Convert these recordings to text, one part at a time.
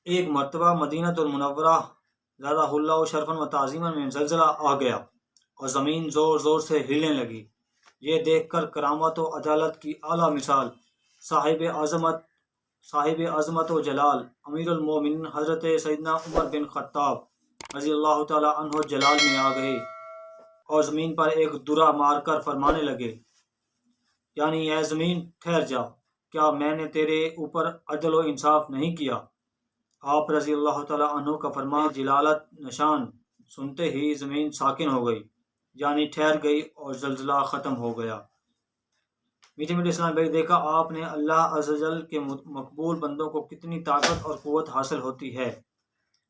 ایک مرتبہ مدینہ المنورہ زادہ اللہ شرفن و تعظیمن میں زلزلہ آ گیا اور زمین زور زور سے ہلنے لگی۔ یہ دیکھ کر کرامت و عدالت کی اعلیٰ مثال صاحب عظمت و جلال امیر المومنین حضرت سیدنا عمر بن خطاب رضی اللہ تعالیٰ عنہ جلال میں آ گئے اور زمین پر ایک درہ مار کر فرمانے لگے، یعنی اے زمین ٹھہر جا، کیا میں نے تیرے اوپر عدل و انصاف نہیں کیا؟ آپ رضی اللہ تعالیٰ عنہ کا فرمان جلالت نشان سنتے ہی زمین ساکن ہو گئی، یعنی ٹھہر گئی اور زلزلہ ختم ہو گیا۔ میٹھے میٹھے اسلام بھائی، دیکھا آپ نے اللہ عز و جل کے مقبول بندوں کو کتنی طاقت اور قوت حاصل ہوتی ہے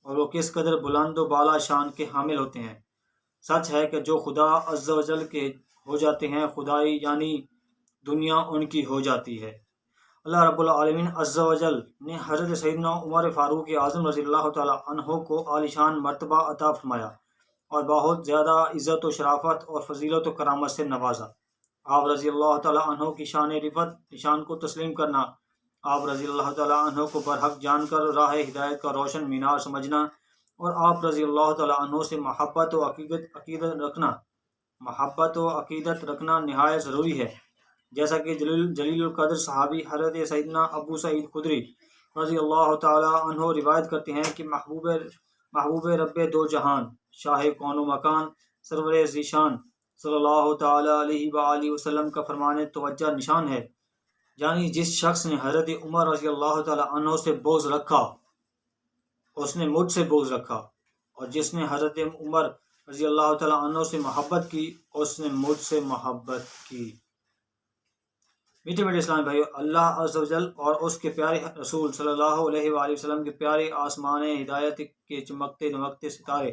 اور وہ کس قدر بلند و بالا شان کے حامل ہوتے ہیں۔ سچ ہے کہ جو خدا عز و جل کے ہو جاتے ہیں، خدائی یعنی دنیا ان کی ہو جاتی ہے۔ اللہ رب العالمین عز و جل نے حضرت سیدنا عمر فاروق اعظم رضی اللہ تعالیٰ عنہ کو عالی شان مرتبہ عطا فرمایا اور بہت زیادہ عزت و شرافت اور فضیلت و کرامت سے نوازا۔ آپ رضی اللہ تعالیٰ عنہ کی شان رفعت نشان کو تسلیم کرنا، آپ رضی اللہ تعالیٰ عنہ کو برحق جان کر راہ ہدایت کا روشن مینار سمجھنا اور آپ رضی اللہ تعالیٰ عنہ سے محبت و عقیدت رکھنا نہایت ضروری ہے، جیسا کہ جلیل القدر صحابی حضرت سیدنا ابو سعید خدری رضی اللہ تعالیٰ عنہ روایت کرتے ہیں کہ محبوب رب دو جہان شاہ کون و مکان سرور ذیشان صلی اللہ تعالیٰ علیہ وآلہ وسلم کا فرمان توجہ نشان ہے، یعنی جس شخص نے حضرت عمر رضی اللہ تعالیٰ عنہ سے بغض رکھا اس نے مجھ سے بغض رکھا، اور جس نے حضرت عمر رضی اللہ تعالیٰ عنہ سے محبت کی اس نے مجھ سے محبت کی۔ میٹھے میٹھے اسلام بھائیو، اللہ عز و جل اور اس کے پیارے رسول صلی اللہ علیہ وآلہ وسلم کے پیارے آسمان ہدایت کے چمکتے دمکتے ستارے،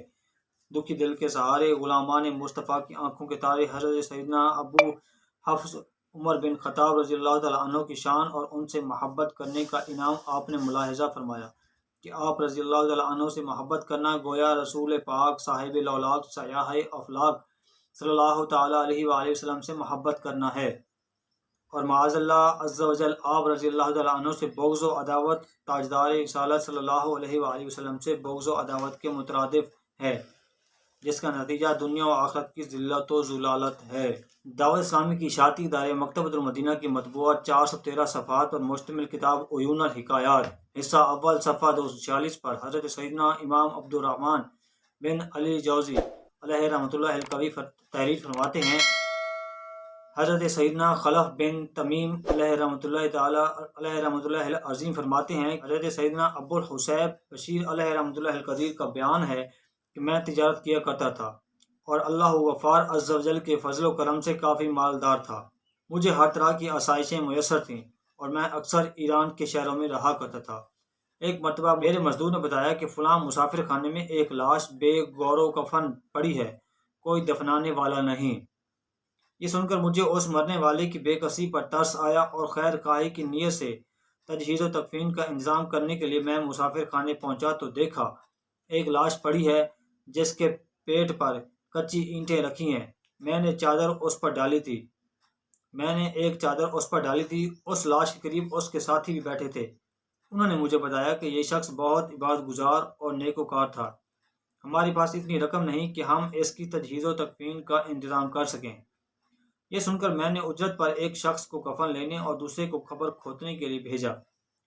دکھی دل کے سہارے، غلامان مصطفیٰ کی آنکھوں کے تارے، حضرت سیدنا ابو حفص عمر بن خطاب رضی اللہ تعالیٰ عنہ کی شان اور ان سے محبت کرنے کا انعام آپ نے ملاحظہ فرمایا کہ آپ رضی اللہ تعالیٰ عنہ سے محبت کرنا گویا رسول پاک صاحب لولاق سیاح افلاق صلی اللہ تعالیٰ علیہ وآلہ وسلم سے محبت کرنا ہے، اور معاذ اللہ عز و جل آپ رضی اللہ تعالیٰ عنہ سے بغض و عداوت تاجدار رسالت صلی اللہ علیہ وآلہ وسلم سے بغض و عداوت کے مترادف ہے، جس کا نتیجہ دنیا و آخرت کی ذلت و ذلالت ہے۔ دعوت اسلامی کی اشاعتی ادارے مکتبۃ المدینہ کی مطبوعہ 413 صفحات پر مشتمل کتاب عیون الحکایات حصہ اول صفحہ 246 پر حضرت سیدنا امام عبد الرحمن بن علی جوزی علیہ رحمۃ اللہ القوی تحریر فرماتے ہیں، حضرت سیدنا خلف بن تمیم علیہ رحمۃ اللہ العظیم فرماتے ہیں، حضرت سیدنا ابو الحسیب بشیر علیہ رحمۃ اللہ القدیر کا بیان ہے کہ میں تجارت کیا کرتا تھا اور اللہ غفار عز و جل کے فضل و کرم سے کافی مالدار تھا، مجھے ہر طرح کی آسائشیں میسر تھیں اور میں اکثر ایران کے شہروں میں رہا کرتا تھا۔ ایک مرتبہ میرے مزدور نے بتایا کہ فلاں مسافر خانے میں ایک لاش بے گور و کفن پڑی ہے، کوئی دفنانے والا نہیں۔ یہ سن کر مجھے اس مرنے والے کی بے کسی پر ترس آیا اور خیر خواہی کی نیت سے تجہیز و تکفین کا انتظام کرنے کے لیے میں مسافر خانے پہنچا تو دیکھا ایک لاش پڑی ہے جس کے پیٹ پر کچی اینٹیں رکھی ہیں۔ میں نے ایک چادر اس پر ڈالی تھی، اس لاش کے قریب اس کے ساتھی بھی بیٹھے تھے۔ انہوں نے مجھے بتایا کہ یہ شخص بہت عبادت گزار اور نیکوکار تھا، ہمارے پاس اتنی رقم نہیں کہ ہم اس کی تجہیز و تکفین کا انتظام کر سکیں۔ یہ سن کر میں نے اجرت پر ایک شخص کو کفن لینے اور دوسرے کو قبر کھودنے کے لیے بھیجا،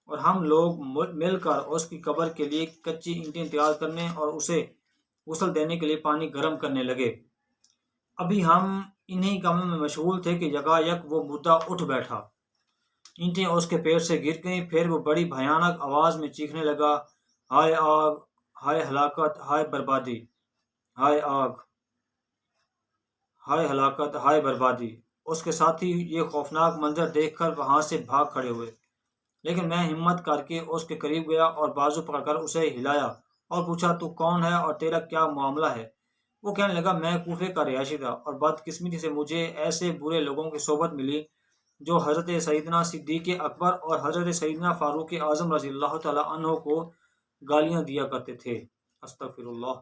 اور ہم لوگ مل کر اس کی قبر کے لیے کچی اینٹیں تیار کرنے اور اسے غسل دینے کے لیے پانی گرم کرنے لگے۔ ابھی ہم انہی کاموں میں مشغول تھے کہ یکایک وہ مردہ اٹھ بیٹھا، اینٹیں اس کے پیٹ سے گر گئیں، پھر وہ بڑی بھیانک آواز میں چیخنے لگا، ہائے آگ، ہائے ہلاکت، ہائے بربادی، ہائے آگ، ہائے ہلاکت، ہائے بربادی۔ اس کے ساتھی یہ خوفناک منظر دیکھ کر وہاں سے بھاگ کھڑے ہوئے، لیکن میں ہمت کر کے اس کے قریب گیا اور بازو پکڑ کر اسے ہلایا اور پوچھا، تو کون ہے اور تیرا کیا معاملہ ہے؟ وہ کہنے لگا، میں کوفے کا رہائشی تھا اور بدقسمتی سے مجھے ایسے برے لوگوں کی صحبت ملی جو حضرت سیدنا صدیق اکبر اور حضرت سیدنا فاروق اعظم رضی اللہ تعالیٰ عنہ کو گالیاں دیا کرتے تھے۔ استغفر اللہ،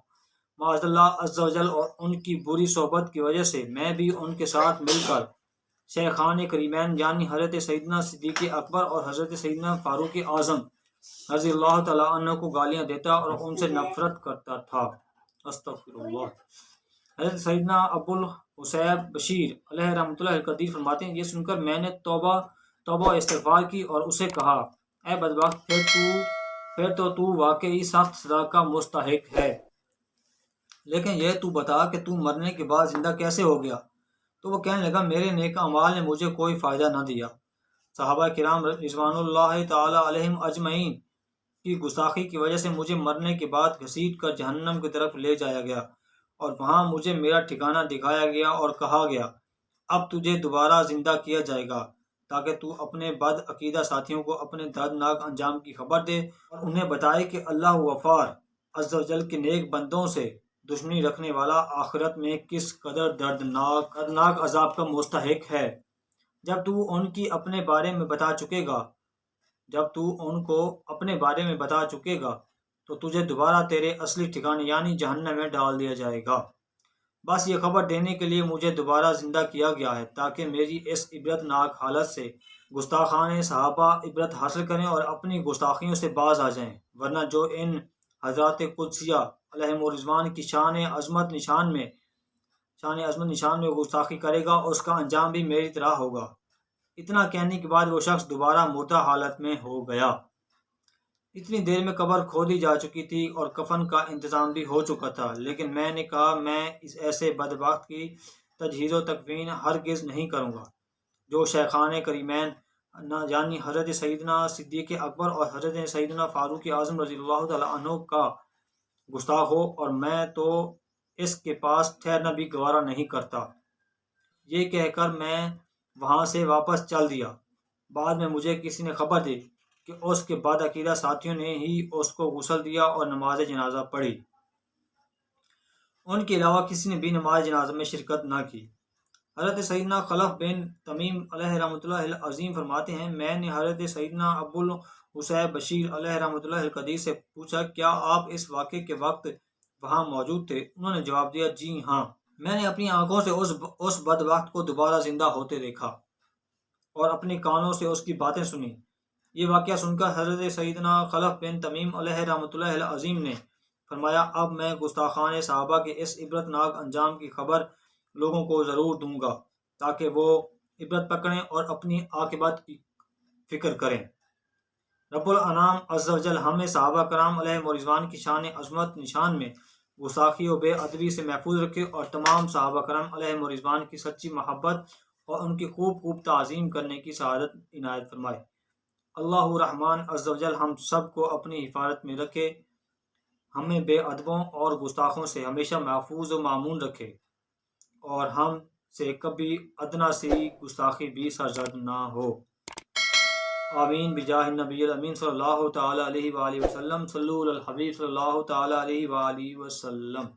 معاذ اللہ عز و جل، اور ان کی بری صحبت کی وجہ سے میں بھی ان کے ساتھ مل کر شیخان کریمین یعنی حضرت سیدنا صدیق اکبر اور حضرت سیدنا فاروق اعظم رضی اللہ تعالیٰ عنہ کو گالیاں دیتا اور ان سے نفرت کرتا تھا۔ استغفر اللہ۔ حضرت سیدنا ابو الحسیب بشیر علیہ رحمۃ اللہ القدیر فرماتے ہیں، یہ سن کر میں نے توبہ استغفار کی اور اسے کہا، اے بدبخت، پھر تو واقعی سخت سزا کا مستحق ہے، لیکن یہ تو بتا کہ تو مرنے کے بعد زندہ کیسے ہو گیا؟ تو وہ کہنے لگا، میرے نیک اعمال نے مجھے کوئی فائدہ نہ دیا۔ صحابہ کرام رضوان اللہ تعالی علیہم اجمعین کی گستاخی کی وجہ سے مجھے مرنے کے بعد گھسیٹ کر جہنم کی طرف لے جایا گیا اور وہاں مجھے میرا ٹھکانہ دکھایا گیا اور کہا گیا، اب تجھے دوبارہ زندہ کیا جائے گا تاکہ تو اپنے بد عقیدہ ساتھیوں کو اپنے دردناک انجام کی خبر دے اور انہیں بتائے کہ اللہ غفار عز و جل کے نیک بندوں سے دشمنی رکھنے والا آخرت میں کس قدر دردناک عذاب کا مستحق ہے۔ جب تو ان کو اپنے بارے میں بتا چکے گا تو تجھے دوبارہ تیرے اصلی ٹھکانے یعنی جہنم میں ڈال دیا جائے گا۔ بس یہ خبر دینے کے لیے مجھے دوبارہ زندہ کیا گیا ہے تاکہ میری اس عبرت ناک حالت سے گستاخان صحابہ عبرت حاصل کریں اور اپنی گستاخیوں سے باز آ جائیں، ورنہ جو ان حضرات قدسیہ علیہم الرضوان کی شان عظمت نشان میں گستاخی کرے گا، اس کا انجام بھی میری طرح ہوگا۔ اتنا کہنے کے بعد وہ شخص دوبارہ مردہ حالت میں ہو گیا۔ اتنی دیر میں قبر کھودی جا چکی تھی اور کفن کا انتظام بھی ہو چکا تھا، لیکن میں نے کہا، میں اس ایسے بدبخت کی تجہیز و تکفین ہرگز نہیں کروں گا جو شیخان کریمین یعنی حضرت سیدنا صدیق اکبر اور حضرت سیدنا فاروق اعظم رضی اللہ تعالیٰ عنہ کا گستاخ ہو، اور میں تو اس کے پاس ٹھہرنا بھی گوارا نہیں کرتا۔ یہ کہہ کر میں وہاں سے واپس چل دیا۔ بعد میں مجھے کسی نے خبر دی کہ اس کے بعد عقیدہ ساتھیوں نے ہی اس کو غسل دیا اور نماز جنازہ پڑھی۔ ان کے علاوہ کسی نے بھی نماز جنازہ میں شرکت نہ کی۔ حضرت سیدنا خلف بن تمیم علیہ رحمۃ اللہ العظیم فرماتے ہیں، میں نے حضرت سیدنا ابو الحسیب بشیر علیہ رحمۃ اللہ القدیر سے پوچھا، کیا آپ اس واقعے کے وقت وہاں موجود تھے؟ انہوں نے جواب دیا، جی ہاں، میں نے اپنی آنکھوں سے اس بدبخت کو دوبارہ زندہ ہوتے دیکھا اور اپنے کانوں سے اس کی باتیں سنی۔ یہ واقعہ سن کر حضرت سیدنا خلف بن تمیم علیہ رحمۃ اللہ العظیم نے فرمایا، اب میں گستاخان صحابہ کے اس عبرت ناک انجام کی خبر لوگوں کو ضرور دوں گا تاکہ وہ عبرت پکڑیں اور اپنی عاقبت کی فکر کریں۔ رب الانام عز و جل ہمیں صحابہ کرام علیہ رضوان کی شان عظمت نشان میں گستاخی و بے ادبی سے محفوظ رکھے اور تمام صحابہ کرام علیہ رضوان کی سچی محبت اور ان کی خوب تعظیم کرنے کی سعادت عنایت فرمائے۔ اللہ رحمان عز و جل ہم سب کو اپنی حفاظت میں رکھے، ہمیں بے ادبوں اور گستاخوں سے ہمیشہ محفوظ و معمون رکھے، اور ہم سے کبھی ادنا سی گستاخی بھی سرزد نہ ہو۔ آمین بجاہ النبی الامین صلی اللہ تعالی علیہ وآلہ وسلم۔ صلو علی الحبیب صلی اللہ تعالی علیہ وآلہ وسلم۔